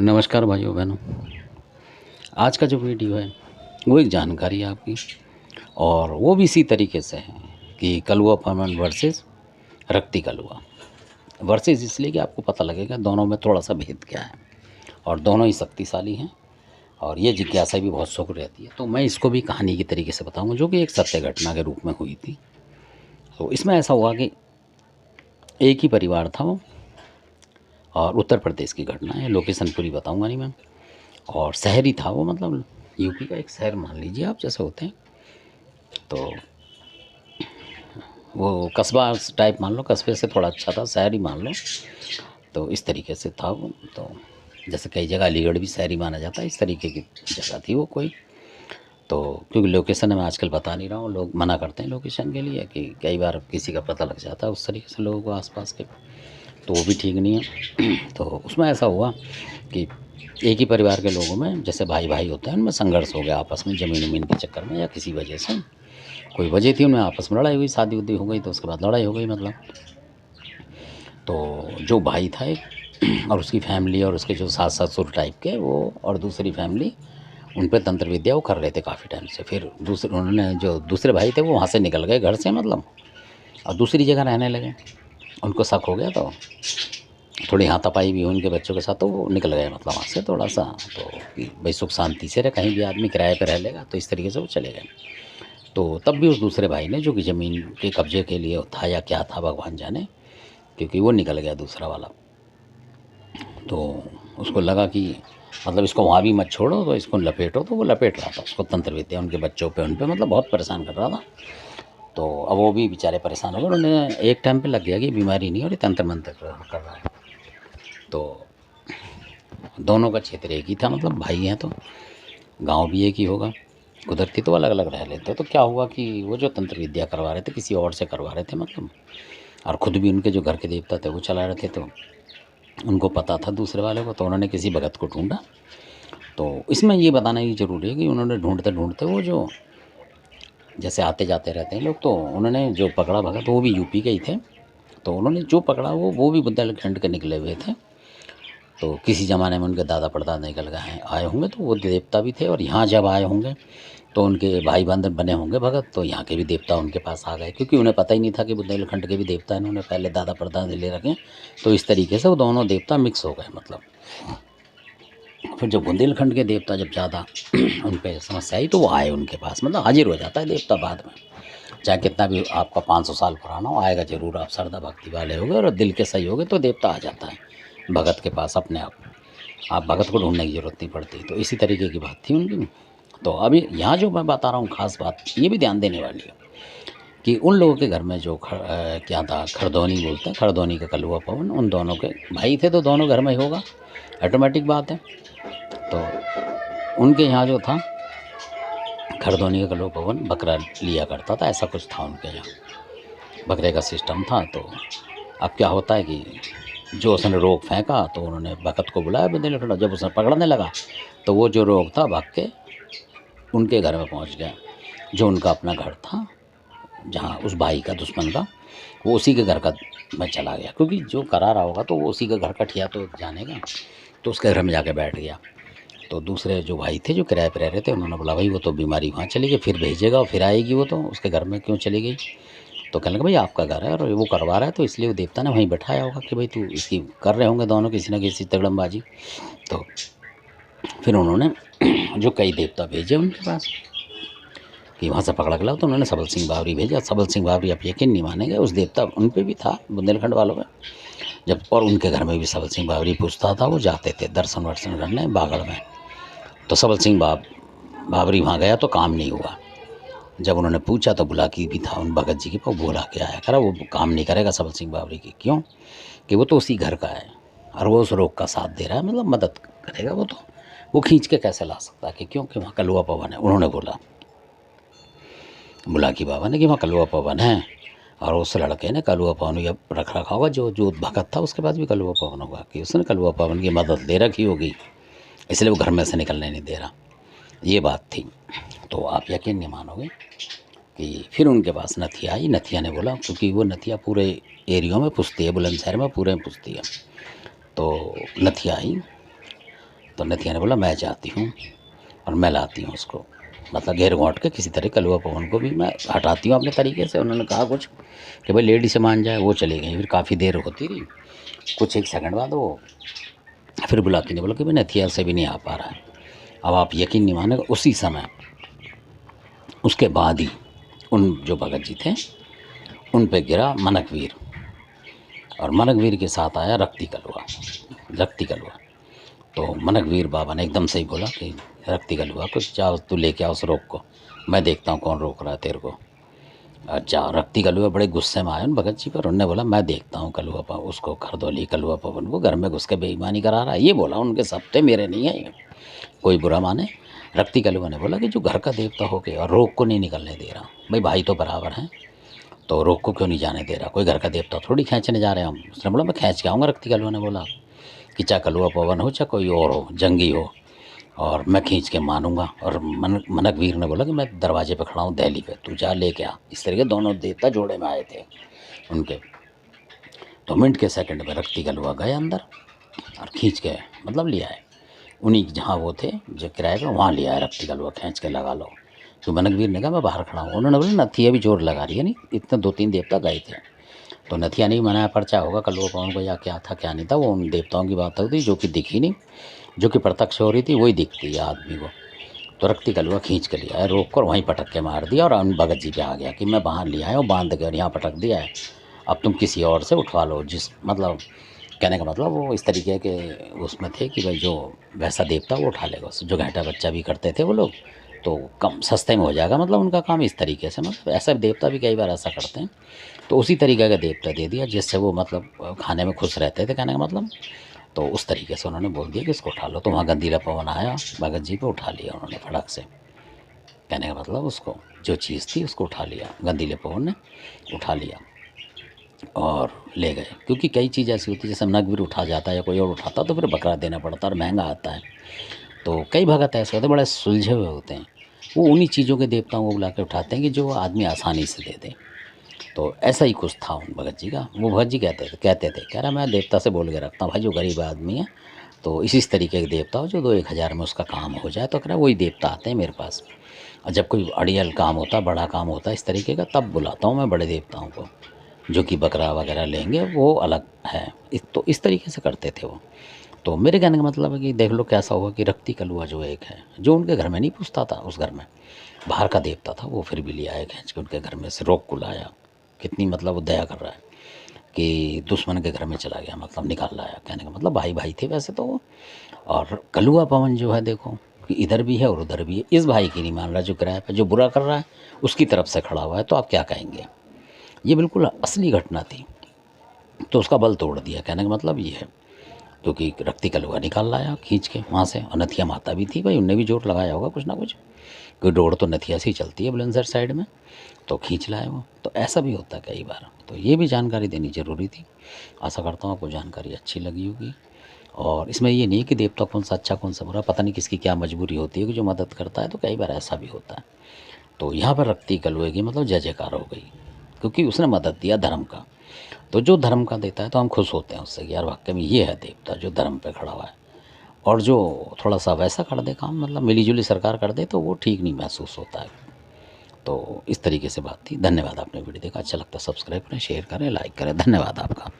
नमस्कार भाइयों बहनों। आज का जो वीडियो है वो एक जानकारी है आपकी, और वो भी इसी तरीके से है कि कलवा परमान वर्सेस रक्ती कलवा। वर्सेस इसलिए कि आपको पता लगेगा दोनों में थोड़ा सा भेद क्या है, और दोनों ही शक्तिशाली हैं, और ये जिज्ञासा भी बहुत सुख रहती है। तो मैं इसको भी कहानी की तरीके से बताऊंगा, जो कि एक सत्य घटना के रूप में हुई थी। तो इसमें ऐसा हुआ कि एक ही परिवार था वो, और उत्तर प्रदेश की घटना है। लोकेशन पूरी बताऊंगा नहीं मैं। और शहरी था वो, मतलब यूपी का एक शहर मान लीजिए आप, जैसे होते हैं। तो वो कस्बा टाइप मान लो, कस्बे से थोड़ा अच्छा था, शहर ही मान लो। तो इस तरीके से था वो। तो जैसे कई जगह अलीगढ़ भी शहर ही माना जाता है, इस तरीके की जगह थी वो कोई। तो क्योंकि लोकेशन मैं आजकल बता नहीं रहा हूँ, लोग मना करते हैं लोकेशन के लिए कि कई बार किसी का पता लग जाता है उस तरीके से लोगों को आसपास के, तो वो भी ठीक नहीं है। तो उसमें ऐसा हुआ कि एक ही परिवार के लोगों में, जैसे भाई भाई होते हैं, उनमें संघर्ष हो गया आपस में ज़मीन उमीन के चक्कर में, या किसी वजह से कोई वजह थी, उनमें आपस में लड़ाई हुई, शादी उदी हो गई, तो उसके बाद लड़ाई हो गई मतलब। तो जो भाई था एक और उसकी फैमिली, और उसके जो सास ससुर टाइप के वो, और दूसरी फैमिली, उन पे तंत्र विद्या वो कर रहे थे काफ़ी टाइम से। फिर दूसरे उन्होंने, जो दूसरे भाई थे वो वहाँ से निकल गए घर से मतलब, और दूसरी जगह रहने लगे। उनको शक हो गया, तो थोड़ी हाथापाई भी हुई उनके बच्चों के साथ, तो वो निकल गए मतलब वहाँ से थोड़ा सा। तो कि भाई सुख शांति से रहे, कहीं भी आदमी किराए पे रह लेगा, तो इस तरीके से वो चले गए। तो तब भी उस दूसरे भाई ने, जो कि ज़मीन के कब्जे के लिए था या क्या था भगवान जाने, क्योंकि वो निकल गया दूसरा वाला, तो उसको लगा कि मतलब इसको वहाँ भी मत छोड़ो, तो इसको लपेटो। तो वो लपेट रहा था उसको, तंत्र विद्या उनके बच्चों पे, उन पे मतलब बहुत परेशान कर रहा था। तो अब वो भी बेचारे परेशान हो गए। उन्होंने एक टाइम पे लग गया कि बीमारी नहीं हो रही, तंत्र मंत्र कर रहा है। तो दोनों का क्षेत्र एक ही था, मतलब भाई हैं तो गांव भी एक ही होगा, कुदरती तो अलग अलग रह लेते। तो क्या हुआ कि वो जो तंत्र विद्या करवा रहे थे, किसी और से करवा रहे थे मतलब, और ख़ुद भी उनके जो घर के देवता थे वो चला रहे थे। तो उनको पता था दूसरे वाले को, तो उन्होंने किसी भगत को ढूंढा। तो इसमें ये बताना ही ज़रूरी है कि उन्होंने ढूंढते ढूंढते वो जो, जैसे आते जाते रहते हैं लोग, तो उन्होंने जो पकड़ा भगत, वो भी यूपी के ही थे। तो उन्होंने जो पकड़ा वो भी बुंदेलखंड के निकले हुए थे। तो किसी ज़माने में उनके दादा परदादा निकल गए हैं, आए होंगे, तो वो देवता भी थे। और यहाँ जब आए होंगे तो उनके भाई बंद बने होंगे भगत, तो यहाँ के भी देवता उनके पास आ गए, क्योंकि उन्हें पता ही नहीं था कि बुंदेलखंड के भी देवता हैं। उन्होंने पहले दादा परदादा ले रखे, तो इस तरीके से वो दोनों देवता मिक्स हो गए मतलब। फिर जब बुंदेलखंड के देवता जब ज़्यादा उन पर समस्या आई, तो वो आए उनके पास, मतलब हाजिर हो जाता है देवता बाद में, चाहे कितना भी आपका 500 साल पुराना हो, आएगा ज़रूर। आप श्रद्धा भक्ति वाले होगे और दिल के सही होगे, तो देवता आ जाता है भगत के पास अपने आप भगत को ढूंढने की ज़रूरत नहीं पड़ती। तो इसी तरीके की बात थी उनकी। तो अभी यहाँ जो मैं बता रहा हूँ खास बात, ये भी ध्यान देने वाली है कि उन लोगों के घर में जो क्या था, खरदौनी बोलते हैं, खरदौनी का कलवा पवन, उन दोनों के भाई थे, तो दोनों घर में ही होगा, ऑटोमेटिक बात है। तो उनके यहाँ जो था, खरदौनी का कलवा पवन बकरा लिया करता था, ऐसा कुछ था उनके यहाँ, बकरे का सिस्टम था। तो अब क्या होता है कि जो उसने रोग फेंका, तो उन्होंने भगत को बुलाया बुंदेलखंड। जब उसने पकड़ने लगा, तो वो जो रोग था भाग के उनके घर में पहुंच गया, जो उनका अपना घर था, जहाँ उस भाई का दुश्मन का, वो उसी के घर का में चला गया, क्योंकि जो करा रहा होगा तो वो उसी के घर का ठिया तो जानेगा। तो उसके घर में जाके बैठ गया। तो दूसरे जो भाई थे, जो किराए पर रह रहे थे, उन्होंने बोला भाई वो तो बीमारी वहाँ चली गई, फिर भेजेगा और फिर आएगी, वो तो उसके घर में क्यों चली गई। तो कहने लगा भाई आपका घर है और वो करवा रहा है, तो इसलिए वो देवता ने वहीं बैठाया होगा कि भाई तू इसकी कर रहे होंगे दोनों किसी न किसी तगड़मबाजी। तो फिर उन्होंने जो कई देवता भेजे उनके पास कि वहाँ से पकड़ा के लाओ, तो उन्होंने सबल सिंह बावरी भेजा। सबल सिंह बावरी, आप यकीन नहीं मानेंगे, उस देवता उन पे भी था बुंदेलखंड वालों में जब, और उनके घर में भी सबल सिंह बावरी पूछता था। वो जाते थे दर्शन वर्शन करने बागड़ में। तो सबल सिंह बावरी वहाँ गया तो काम नहीं हुआ। जब उन्होंने पूछा तो बुलाकी भी था उन भगत जी की, वो बुला के आया, करा वो काम नहीं करेगा सबल सिंह बावरी की। क्यों? कि वो तो उसी घर का है और वो उस रोग का साथ दे रहा है, मतलब मदद करेगा। वो खींच के कैसे ला सकता है कि क्योंकि वहाँ कलवा पवन है। उन्होंने बोला बुलाकी बाबा ने कि वहाँ कलवा पवन है, और उस लड़के ने कलवा पवन या रख रखा होगा, जो भगत था उसके पास भी कलवा पवन होगा, कि उसने कलवा पवन की मदद ले रखी होगी, इसलिए वो घर में से निकलने नहीं दे रहा। ये बात थी। तो आप यकीन नहीं मानोगे कि फिर उनके पास नथिया आई। नथिया ने बोला, क्योंकि वो नथिया पूरे एरिया में पूछती है, बुलंदशहर में पूरे में पूछती है। तो नथिया आई तो नथिया ने बोला मैं जाती हूँ और मैं लाती हूँ उसको, मतलब घेर घोंट के किसी तरह कलुआ पवन को भी मैं हटाती हूँ अपने तरीके से। उन्होंने कहा कुछ कि भाई लेडी से मान जाए, वो चली गई। फिर काफ़ी देर होती रही, कुछ एक सेकंड बाद वो फिर बुलाती ने बोला कि भाई नथिया से भी नहीं आ पा रहा है। अब आप यकीन नहीं मानेगा, उसी समय उसके बाद ही उन जो भगत जी थे उन पे गिरा मनकवीर, और मनकवीर के साथ आया रक्ती कलुआ। रक्ती कलुआ तो मनकवीर बाबा ने एकदम सही बोला कि रक्ती कलुआ को जाओ, तू लेके आओ उस रोक को, मैं देखता हूँ कौन रोक रहा है तेरे को। अच्छा, रक्ती कलुआ बड़े गुस्से में आए उन भगत जी पर। उन्होंने बोला मैं देखता हूँ कलुआ पवन, उसको खरदौली कलुआ पवन को घर में घुस के बेईमानी करा रहा है। ये बोला, उनके सप्ते मेरे नहीं है ये, कोई बुरा माने। रक्ती कलुआ ने बोला कि जो घर का देवता हो के और रोक को नहीं निकलने दे रहा, भाई भाई तो बराबर हैं, तो रोक को क्यों नहीं जाने दे रहा, कोई घर का देवता थोड़ी खींचने जा रहे हैं हम। उसने बोला मैं खींच के आऊँगा। रक्ती कलुआ ने बोला कि चाहे कलुआ पवन हो चाहे कोई और हो, जंगी हो, और मैं खींच के मानूंगा। और मनकवीर ने बोला कि मैं दरवाजे पे खड़ा हूँ दहली पे, तू जा लेके आ। इस तरीके दोनों देवता जोड़े में आए थे उनके। तो मिनट के सेकंड में रक्ती कलुआ गए अंदर और खींच के मतलब लिया है उन्हीं जहाँ वो थे जो किराए पे, वहाँ लिया है रक्ती कलुआ, खींच के लगा लो। तो मनकवीर ने कहा मैं बाहर खड़ा हूँ। उन्होंने बोला नथिया भी जोर लगा रही है, नहीं इतने 2-3 देवता गए थे। तो नथिया ने भी मनाया पर्चा होगा कलुआ पवन को, या क्या था क्या नहीं था, वो उन देवताओं की बात होती जो कि दिखी नहीं, जो कि प्रत्यक्ष हो रही थी वही दिखती है आदमी को। तो रक्ती कलुआ खींच के लिया है, रोक कर वहीं पटक के मार दिया और उन भगत जी पे आ गया कि मैं बाहर लिया है और बांध के और यहाँ पटक दिया है, अब तुम किसी और से उठवा लो। जिस मतलब कहने का मतलब वो इस तरीके के उसमें थे कि भाई जो वैसा देवता वो उठा लेगा, जो घंटा बच्चा भी करते थे वो लोग, तो कम सस्ते में हो जाएगा, मतलब उनका काम इस तरीके से। मतलब ऐसा देवता भी कई बार ऐसा करते हैं, तो उसी तरीके का देवता दे दिया जिससे वो मतलब खाने में खुश रहते थे, कहने का मतलब। तो उस तरीके से उन्होंने बोल दिया कि इसको उठा लो। तो वहाँ गंदीला पवन आया, भगत जी को उठा लिया उन्होंने फटक से, कहने का मतलब उसको जो चीज़ थी उसको उठा लिया, गंदीले पवन ने उठा लिया और ले गए। क्योंकि कई चीज़ ऐसी होती है जैसे नगवीर उठा जाता है या कोई और उठाता तो फिर बकरा देना पड़ता और महंगा आता है। तो कई भगत ऐसे होते हैं बड़े सुलझे हुए होते हैं, वो उन्हीं चीज़ों के देवताओं को बुला के उठाते हैं कि जो आदमी आसानी से दे दे। तो ऐसा ही कुछ था उन भगत जी का। वो भगत जी कहते थे कह रहा मैं देवता से बोल के रखता हूँ भाई, जो गरीब आदमी है तो इसी तरीके के देवता हो जो 2-1 हज़ार में उसका काम हो जाए, तो कह रहा वही देवता आते हैं मेरे पास। और जब कोई अड़ियल काम होता, बड़ा काम होता है इस तरीके का, तब बुलाता हूँ मैं बड़े देवताओं को, जो कि बकरा वगैरह लेंगे वो अलग है। तो इस तरीके से करते थे वो। तो मेरे कहने का मतलब है कि देख लो कैसा हुआ कि रक्ती कलुआ जो एक है, जो उनके घर में नहीं पूछता था, उस घर में बाहर का देवता था, वो फिर भी लिया है खींच के उनके घर में से, रोक को लाया। कितनी मतलब वो दया कर रहा है कि दुश्मन के घर में चला गया, मतलब निकाल लाया, कहने का मतलब भाई भाई थे वैसे तो वो। और कलुआ पवन जो है देखो कि इधर भी है और उधर भी है, इस भाई की नहीं मान रहा जो किराए पे, जो बुरा कर रहा है उसकी तरफ से खड़ा हुआ है। तो आप क्या कहेंगे, ये बिल्कुल असली घटना थी। तो उसका बल तोड़ दिया, कहने का मतलब ये है। क्योंकि रक्ती कलुआ निकाल लाया खींच के वहाँ से, और नथिया माता भी थी भाई, उनने भी जोर लगाया होगा कुछ ना कुछ, क्योंकि डोर तो नथिया से ही चलती है बुलंदशहर साइड में, तो खींच लाए वो। तो ऐसा भी होता है कई बार, तो ये भी जानकारी देनी ज़रूरी थी। आशा करता हूँ आपको जानकारी अच्छी लगी होगी। और इसमें ये नहीं है कि देवता कौन सा अच्छा कौन सा बुरा, पता नहीं किसकी क्या मजबूरी होती है कि जो मदद करता है, तो कई बार ऐसा भी होता है। तो यहाँ पर रक्ती कलुए की मतलब जय जयकार हो गई, क्योंकि उसने मदद दिया धर्म का। तो जो धर्म का देता है तो हम खुश होते हैं उससे कि यार वाकई में ये है देवता जो धर्म पे खड़ा हुआ है। और जो थोड़ा सा वैसा कर दे काम, मतलब मिली जुली सरकार कर दे, तो वो ठीक नहीं महसूस होता है। तो इस तरीके से बात थी। धन्यवाद, आपने वीडियो देखा, अच्छा लगता है सब्सक्राइब करें, शेयर करें, लाइक करें। धन्यवाद आपका।